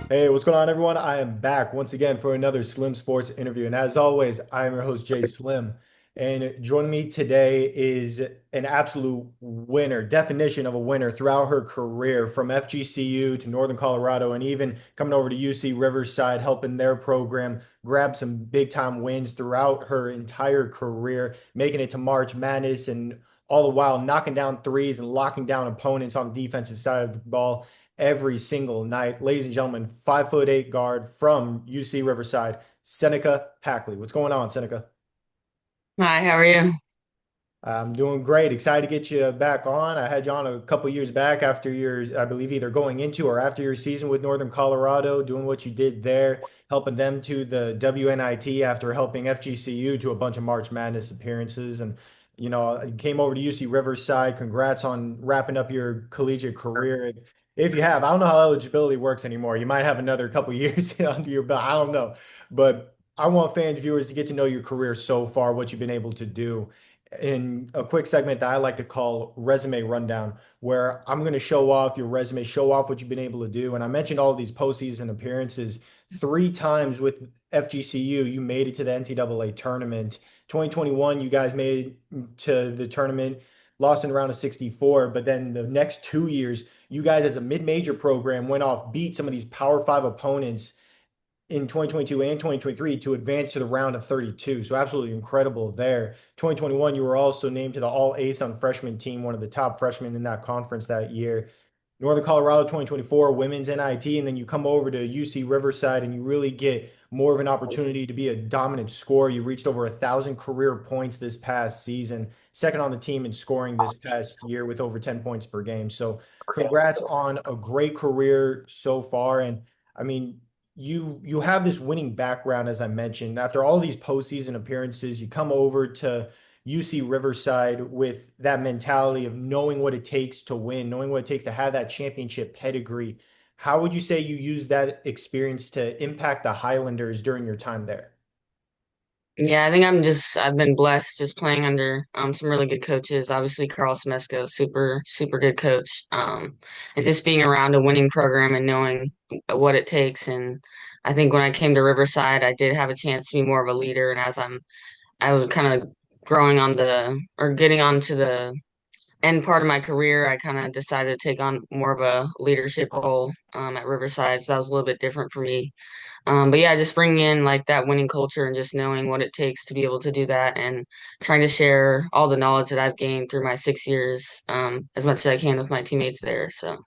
Hey, what's going on, everyone? I am back once again for another Slim Sports interview. And as always, I am your host, Jay Slim. And joining me today is an absolute winner, definition of a winner throughout her career from FGCU to Northern Colorado and even coming over to UC Riverside, helping their program grab some big time wins throughout her entire career, making it to March Madness and all the while knocking down threes and locking down opponents on the defensive side of the ball every single night. Ladies and gentlemen, 5'8" guard from UC Riverside, Seneca Hackley. What's going on, Seneca? Hi, how are you? I'm doing great. Excited to get you back on. I had you on a couple years back after your, I believe, either going into or after your season with Northern Colorado, doing what you did there, helping them to the WNIT after helping FGCU to a bunch of March Madness appearances. And, you came over to UC Riverside. Congrats on wrapping up your collegiate career. If you have, I don't know how eligibility works anymore. You might have another couple years under your belt. I don't know. But I want fans, viewers to get to know your career so far, what you've been able to do in a quick segment that I like to call resume rundown, where I'm going to show off your resume, show off what you've been able to do. And I mentioned all of these postseason appearances three times with FGCU. You made it to the NCAA tournament. 2021, you guys made it to the tournament, lost in the round of 64. But then the next 2 years, you guys, as a mid-major program, went off, beat some of these Power Five opponents in 2022 and 2023 to advance to the round of 32. So absolutely incredible there. 2021, you were also named to the All ASUN freshman team, one of the top freshmen in that conference that year. Northern Colorado 2024 women's NIT, and then you come over to UC Riverside and you really get more of an opportunity to be a dominant scorer. You reached over 1,000 career points this past season, second on the team in scoring this past year with over 10 points per game. So congrats on a great career so far. And I mean, you have this winning background, as I mentioned. After all these postseason appearances, you come over to UC Riverside with that mentality of knowing what it takes to win, knowing what it takes to have that championship pedigree. How would you say you use that experience to impact the Highlanders during your time there? Yeah, I've been blessed just playing under some really good coaches. Obviously, Carl Smesco, super good coach. And just being around a winning program and knowing what it takes. And I think when I came to Riverside, I did have a chance to be more of a leader. And I was kind of growing on getting onto the end part of my career, I kind of decided to take on more of a leadership role at Riverside. So that was a little bit different for me. But yeah, just bringing in like that winning culture and just knowing what it takes to be able to do that and trying to share all the knowledge that I've gained through my 6 years as much as I can with my teammates there. So.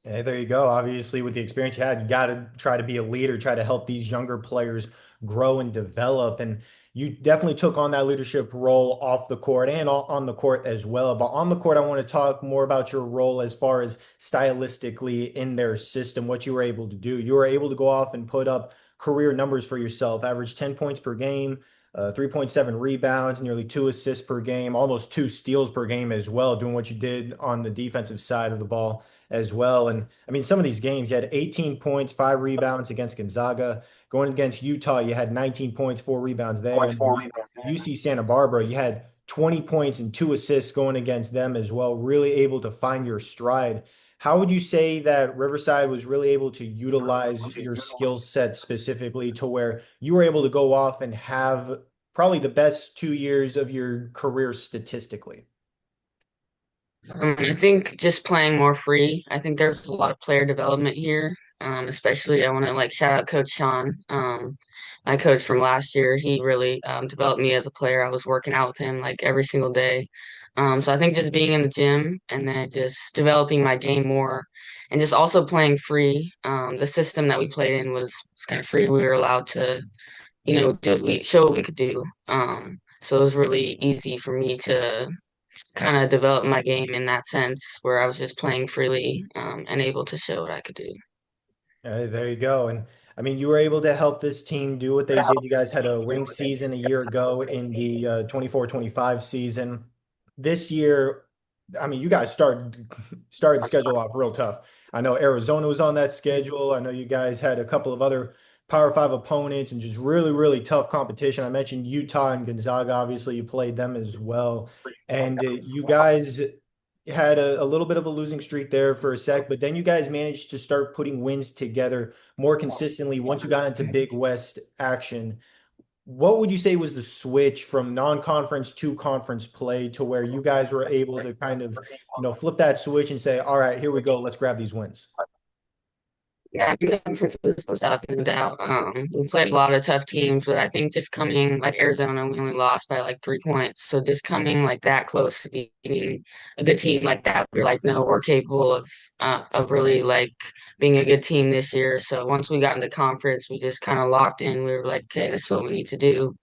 Hey, there you go. Obviously, with the experience you had, you got to try to be a leader, try to help these younger players grow and develop. And you definitely took on that leadership role off the court and on the court as well. But on the court, I want to talk more about your role as far as stylistically in their system, what you were able to do. You were able to go off and put up career numbers for yourself, average 10 points per game, 3.7 rebounds, nearly 2 assists per game, almost 2 steals per game as well, doing what you did on the defensive side of the ball as well. And I mean, some of these games, you had 18 points, 5 rebounds against Gonzaga. Going against Utah, you had 19 points, 4 rebounds there. And then UC Santa Barbara, you had 20 points and 2 assists going against them as well, really able to find your stride. How would you say that Riverside was really able to utilize your skill set specifically to where you were able to go off and have probably the best 2 years of your career statistically? I think just playing more free. I think there's a lot of player development here. Especially I want to like shout out Coach Sean, my coach from last year. He really developed me as a player. I was working out with him like every single day. So I think just being in the gym and then just developing my game more and just also playing free. The system that we played in was kind of free. We were allowed to, show what we could do. So it was really easy for me to kind of develop my game in that sense where I was just playing freely and able to show what I could do. There you go. And I mean, you were able to help this team do what they did. You guys had a winning season a year ago in the 24-25 season. This year, I mean, you guys started the schedule off real tough. I know Arizona was on that schedule. I know you guys had a couple of other Power Five opponents and just really, really tough competition. I mentioned Utah and Gonzaga. Obviously, you played them as well. And you guys had a little bit of a losing streak there for a sec, but then you guys managed to start putting wins together more consistently once you got into Big West action. What would you say was the switch from non-conference to conference play to where you guys were able to kind of, flip that switch and say, all right, here we go, let's grab these wins? Yeah, I think I'm sure this was without no doubt. We played a lot of tough teams, but I think just coming like Arizona, we only lost by like 3 points. So just coming like that close to beating a good team like that, we're like, no, we're capable of really like being a good team this year. So once we got into conference, we just kind of locked in. We were like, okay, this is what we need to do.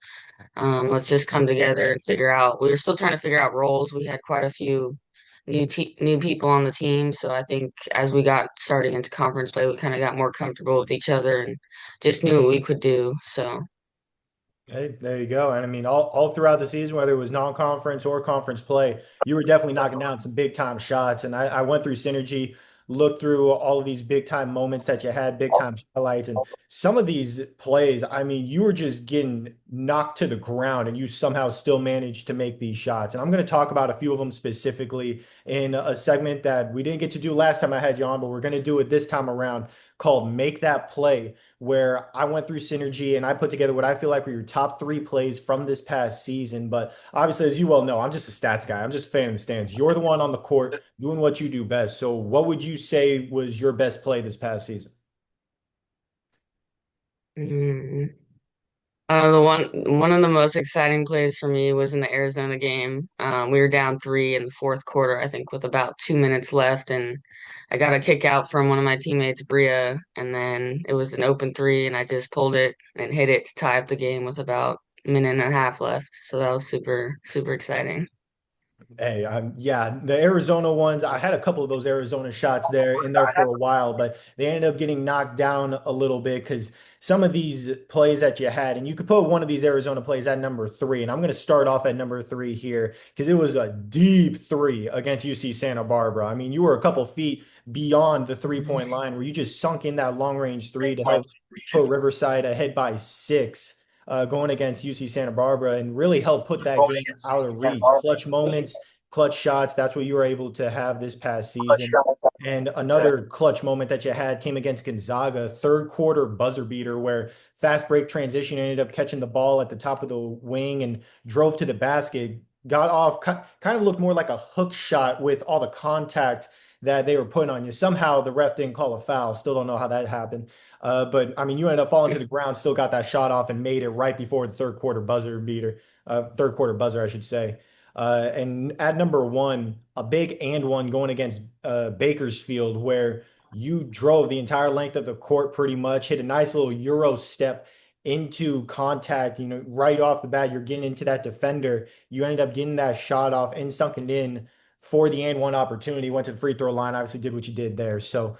Let's just come together and figure out. We were still trying to figure out roles. We had quite a few new people on the team, so I think as we got starting into conference play, we kind of got more comfortable with each other and just knew what we could do. So Hey, there you go. And I mean, all throughout the season, whether it was non-conference or conference play, you were definitely knocking down some big time shots. And I went through Synergy, looked through all of these big time moments that you had, big time highlights. And some of these plays, I mean, you were just getting knocked to the ground and you somehow still managed to make these shots. And I'm going to talk about a few of them specifically in a segment that we didn't get to do last time I had you on, but we're going to do it this time around called Make That Play, where I went through Synergy and I put together what I feel like were your top three plays from this past season. But obviously, as you well know, I'm just a stats guy. I'm just a fan of the stands. You're the one on the court doing what you do best. So, what would you say was your best play this past season? mm, the one of the most exciting plays for me was in the Arizona game. We were down three in the fourth quarter, I think, with about 2 minutes left, and I got a kick out from one of my teammates, Bria, and then it was an open three, and I just pulled it and hit it to tie up the game with about a minute and a half left. So that was super, super exciting. Hey, yeah, the Arizona ones, I had a couple of those Arizona shots there in there for a while, but they ended up getting knocked down a little bit because some of these plays that you had, and you could put one of these Arizona plays at number three, and I'm going to start off at number three here because it was a deep three against UC Santa Barbara. I mean, you were a couple feet beyond the three-point line where you just sunk in that long-range three to help put Riverside ahead by six going against UC Santa Barbara and really helped put that game out of reach. Clutch moments, clutch shots. That's what you were able to have this past season. And another clutch moment that you had came against Gonzaga, third quarter buzzer beater, where fast break transition ended up catching the ball at the top of the wing and drove to the basket. Got off, kind of looked more like a hook shot with all the contact that they were putting on you. Somehow the ref didn't call a foul. Still don't know how that happened. But I mean, you ended up falling to the ground, still got that shot off and made it right before the third quarter buzzer, I should say. And at number one, a big and one going against Bakersfield, where you drove the entire length of the court pretty much, hit a nice little Euro step into contact, right off the bat, you're getting into that defender. You ended up getting that shot off and sunken in for the and one opportunity, went to the free throw line, obviously did what you did there. So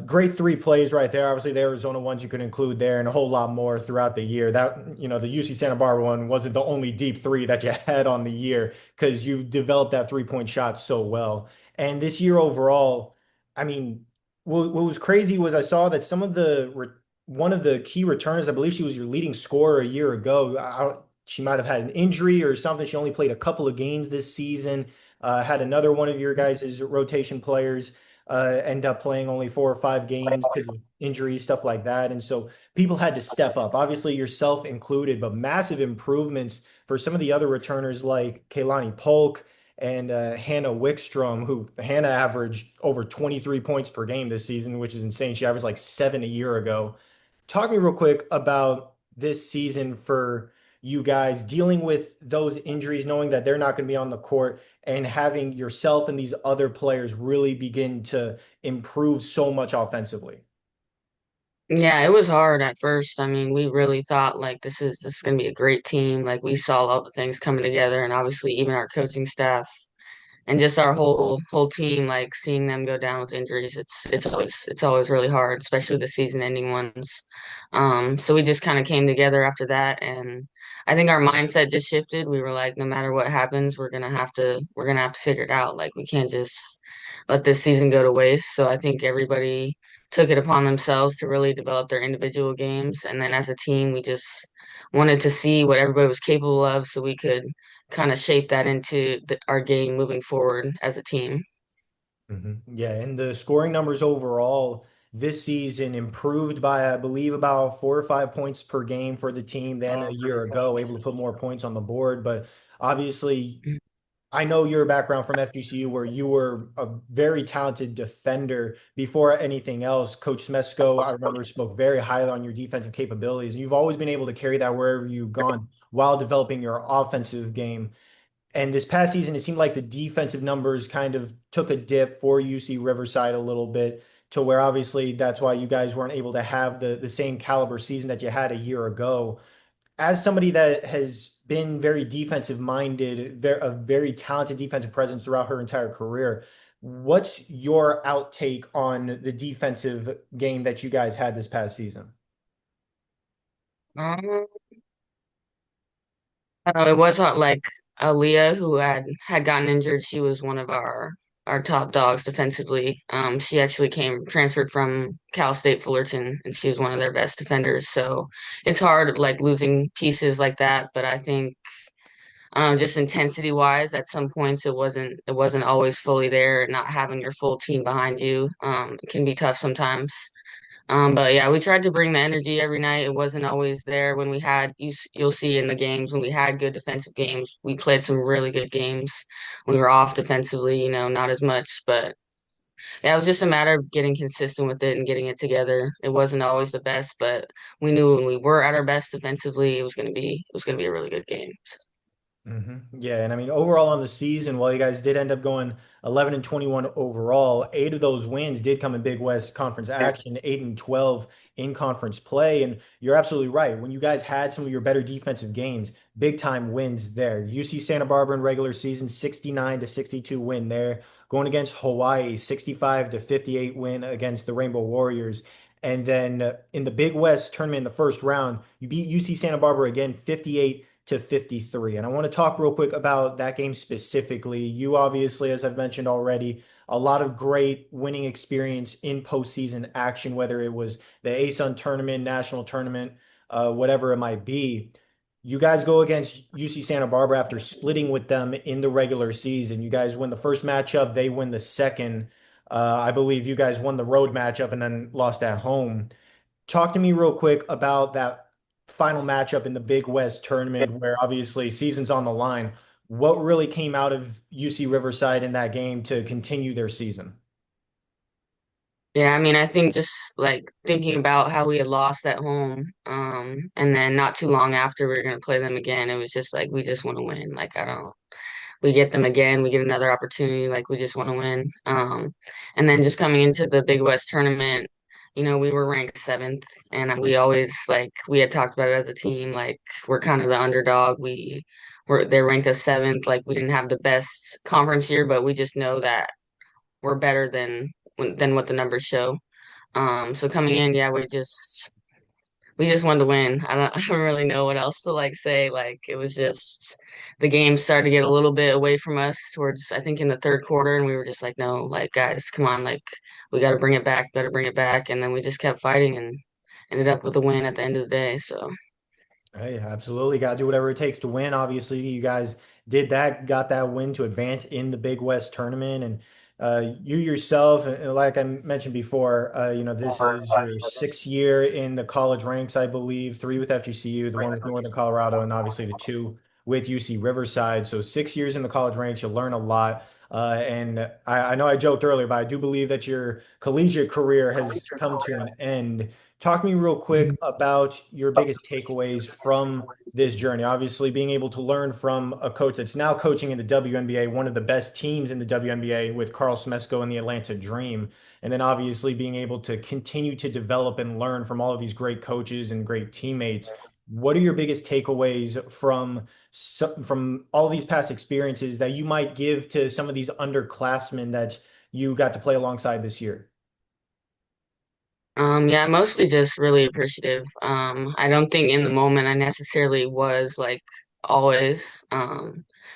great three plays right there. Obviously, the Arizona ones you could include there, and a whole lot more throughout the year. The UC Santa Barbara one wasn't the only deep three that you had on the year because you've developed that three-point shot so well. And this year overall, I mean, what was crazy was I saw that one of the key returners, I believe she was your leading scorer a year ago. She might have had an injury or something. She only played a couple of games this season. Had another one of your guys' rotation players end up playing only 4 or 5 games because of injuries, stuff like that. And so people had to step up, obviously yourself included, but massive improvements for some of the other returners like Kaylani Polk and Hannah Wickstrom, who Hannah averaged over 23 points per game this season, which is insane. She averaged like 7 a year ago. Talk to me real quick about this season for you guys dealing with those injuries, knowing that they're not going to be on the court and having yourself and these other players really begin to improve so much offensively. Yeah, it was hard at first. I mean, we really thought like this is gonna be a great team. Like we saw all the things coming together, and obviously even our coaching staff and just our whole team, like seeing them go down with injuries, it's always really hard, especially the season-ending ones. So we just kind of came together after that, and I think our mindset just shifted. We were like, no matter what happens, we're gonna have to figure it out. Like we can't just let this season go to waste. So I think everybody took it upon themselves to really develop their individual games, and then as a team, we just wanted to see what everybody was capable of, so we could kind of shape that into our game moving forward as a team. Yeah, and the scoring numbers overall this season improved by, I believe, about 4 or 5 points per game for the team than a year ago, able to put more points on the board. But obviously, I know your background from FGCU where you were a very talented defender before anything else. Coach Smesko, I remember, spoke very highly on your defensive capabilities, and you've always been able to carry that wherever you've gone while developing your offensive game. And this past season, it seemed like the defensive numbers kind of took a dip for UC Riverside a little bit to where obviously that's why you guys weren't able to have the same caliber season that you had a year ago. As somebody that has been very defensive minded, a very talented defensive presence throughout her entire career, what's your outtake on the defensive game that you guys had this past season? Um, I don't know, it was not like Aaliyah who had gotten injured. She was one of our top dogs defensively. She actually came transferred from Cal State Fullerton, and she was one of their best defenders. So it's hard like losing pieces like that. But I think just intensity wise, at some points it wasn't always fully there. Not having your full team behind you it can be tough sometimes. But yeah, we tried to bring the energy every night. It wasn't always there when we had you'll see in the games when we had good defensive games. We played some really good games. We were off defensively, not as much, but yeah, it was just a matter of getting consistent with it and getting it together. It wasn't always the best, but we knew when we were at our best defensively, it was gonna be a really good game. So. Yeah, and I mean overall on the season, while you guys did end up going 11 and 21 overall, eight of those wins did come in Big West Conference action, 8 and 12 in conference play. And you're absolutely right. When you guys had some of your better defensive games, big time wins there. UC Santa Barbara in regular season, 69-62 win there. Going against Hawaii, 65-58 win against the Rainbow Warriors. And then in the Big West tournament in the first round, you beat UC Santa Barbara again, 58-53. And I want to talk real quick about that game specifically. You obviously, as I've mentioned already, a lot of great winning experience in postseason action, whether it was the ASUN tournament, national tournament, whatever it might be. You guys go against UC Santa Barbara after splitting with them in the regular season. You guys win the first matchup, they win the second. I believe you guys won the road matchup and then lost at home. Talk to me real quick about that final matchup in the Big West tournament where obviously season's on the line. What really came out of UC Riverside in that game to continue their season? Yeah, I mean, I think just like thinking about how we had lost at home, and then not too long after we were gonna play them again, it was just like we just want to win. Like I don't we get them again, we get another opportunity, like we just want to win. And then just coming into the Big West tournament, we were ranked seventh, and we always like we had talked about it as a team, like we're kind of the underdog. They ranked us seventh, like we didn't have the best conference year, but we just know that we're better than what the numbers show. So coming in, yeah, we just wanted to win. I don't really know what else to like say. Like it was just the game started to get a little bit away from us towards I think in the third quarter, and we were just like, no, like guys, come on, like we got to bring it back, got to bring it back, and then we just kept fighting and ended up with the win at the end of the day. So. Hey, absolutely. Got to do whatever it takes to win. Obviously, you guys did that, got that win to advance in the Big West tournament. And you yourself, and like I mentioned before, this is your 6th year in the college ranks, I believe, three with FGCU, the one with Northern Colorado, and obviously the two with UC Riverside. So 6 years in the college ranks, you'll learn a lot. And I know I joked earlier, but I do believe that your collegiate career has come to an end. Talk to me real quick about your biggest takeaways from this journey. Obviously, being able to learn from a coach that's now coaching in the WNBA, one of the best teams in the WNBA with Carl Smesko and the Atlanta Dream. And then obviously being able to continue to develop and learn from all of these great coaches and great teammates. What are your biggest takeaways from all these past experiences that you might give to some of these underclassmen that you got to play alongside this year? Yeah, mostly just really appreciative. I don't think in the moment I necessarily was like always.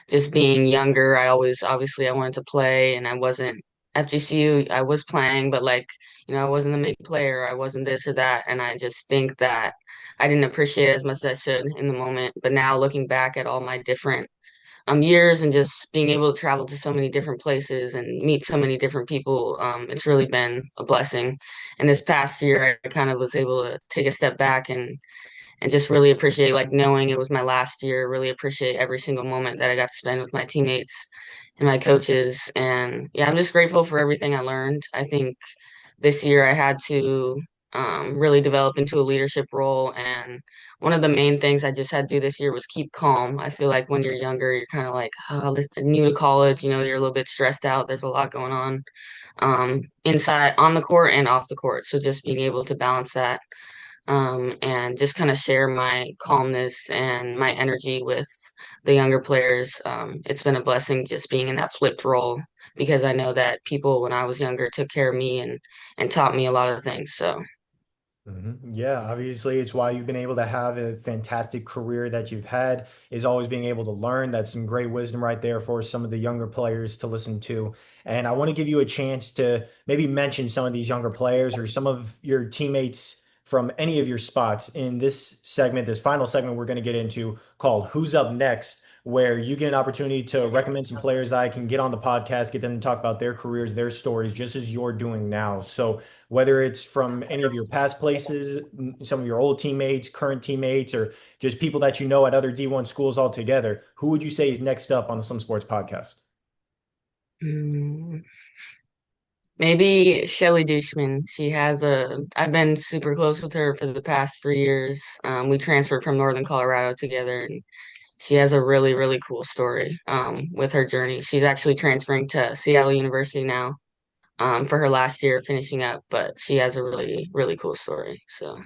Just being younger, I always obviously I wanted to play and I wasn't FGCU, I was playing, but like, I wasn't the big player, I wasn't this or that. And I just think that I didn't appreciate it as much as I should in the moment. But now looking back at all my different years and just being able to travel to so many different places and meet so many different people. It's really been a blessing. And this past year, I kind of was able to take a step back and just really appreciate like knowing it was my last year, really appreciate every single moment that I got to spend with my teammates and my coaches. And yeah, I'm just grateful for everything I learned. I think this year I had to really develop into a leadership role. And one of the main things I just had to do this year was keep calm. I feel like when you're younger, you're kind of like, oh, new to college, you know, you're a little bit stressed out. There's a lot going on inside on the court and off the court. So just being able to balance that and just kind of share my calmness and my energy with the younger players. It's been a blessing just being in that flipped role because I know that people when I was younger took care of me and taught me a lot of things. So. Yeah, obviously, it's why you've been able to have a fantastic career that you've had, is always being able to learn. That's some great wisdom right there for some of the younger players to listen to. And I want to give you a chance to maybe mention some of these younger players or some of your teammates from any of your spots in this segment, this final segment we're going to get into called Who's Up Next, where you get an opportunity to recommend some players that I can get on the podcast, get them to talk about their careers, their stories, just as you're doing now. So, whether it's from any of your past places, some of your old teammates, current teammates, or just people that you know at other D1 schools altogether, who would you say is next up on the Some Sports podcast? Mm, Maybe Shelly Dushman. I've been super close with her for the past 3 years. We transferred from Northern Colorado together, and she has a really, really cool story with her journey. She's actually transferring to Seattle University now for her last year finishing up, but she has a really, really cool story. So.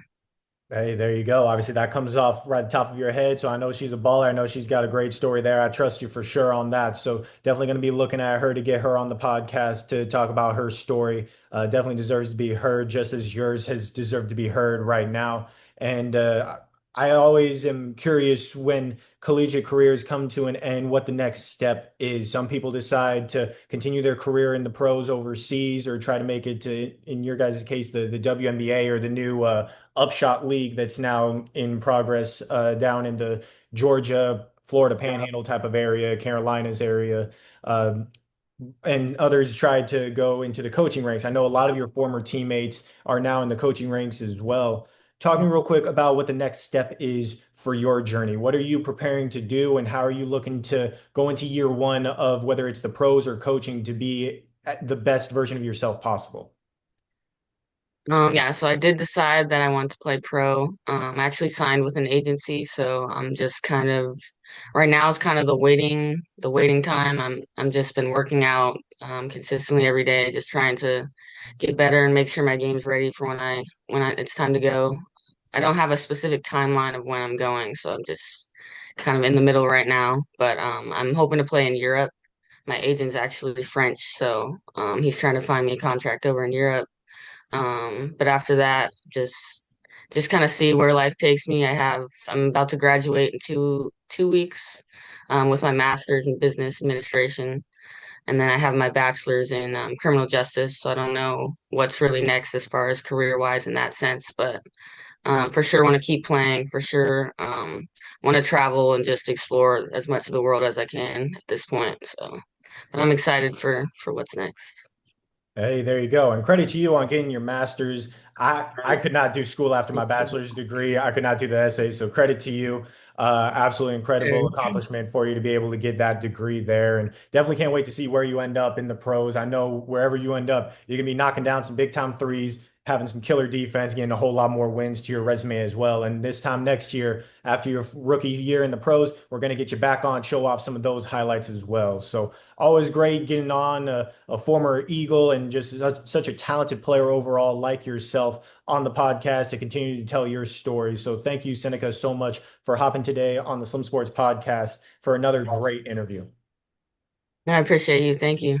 Hey, there you go. Obviously, that comes off right at the top of your head. So I know she's a baller. I know she's got a great story there. I trust you for sure on that. So definitely going to be looking at her to get her on the podcast to talk about her story. Definitely deserves to be heard, just as yours has deserved to be heard right now. And I always am curious when collegiate careers come to an end, what the next step is. Some people decide to continue their career in the pros overseas or try to make it to, in your guys' case, the WNBA or the new upshot league that's now in progress down in the Georgia, Florida Panhandle type of area, Carolinas area. Um, and others tried to go into the coaching ranks. I know a lot of your former teammates are now in the coaching ranks as well. Talk to me real quick about what the next step is for your journey. What are you preparing to do, and how are you looking to go into year one of whether it's the pros or coaching to be at the best version of yourself possible? Yeah, so I did decide that I wanted to play pro. I actually signed with an agency, so I'm just kind of right now is kind of the waiting time. I'm just been working out consistently every day, just trying to get better and make sure my game's ready for when it's time to go. I don't have a specific timeline of when I'm going, so I'm just kind of in the middle right now. But I'm hoping to play in Europe. My agent's actually French, so he's trying to find me a contract over in Europe. But after that, just kind of see where life takes me. I'm about to graduate in two weeks with my master's in business administration, and then I have my bachelor's in criminal justice. So I don't know what's really next as far as career wise in that sense, but for sure want to keep playing. For sure, want to travel and just explore as much of the world as I can at this point. So, but I'm excited for what's next. Hey, there you go. And credit to you on getting your master's. I could not do school after my bachelor's degree. I could not do the essay. So credit to you. Absolutely incredible accomplishment for you to be able to get that degree there. And definitely can't wait to see where you end up in the pros. I know wherever you end up, you're gonna be knocking down some big time threes, having some killer defense, getting a whole lot more wins to your resume as well. And this time next year, after your rookie year in the pros, we're gonna get you back on, show off some of those highlights as well. So always great getting on a former Eagle and just such a talented player overall, like yourself, on the podcast to continue to tell your story. So thank you, Seneca, so much for hopping today on the Slim Sports podcast for another great interview. I appreciate you. Thank you.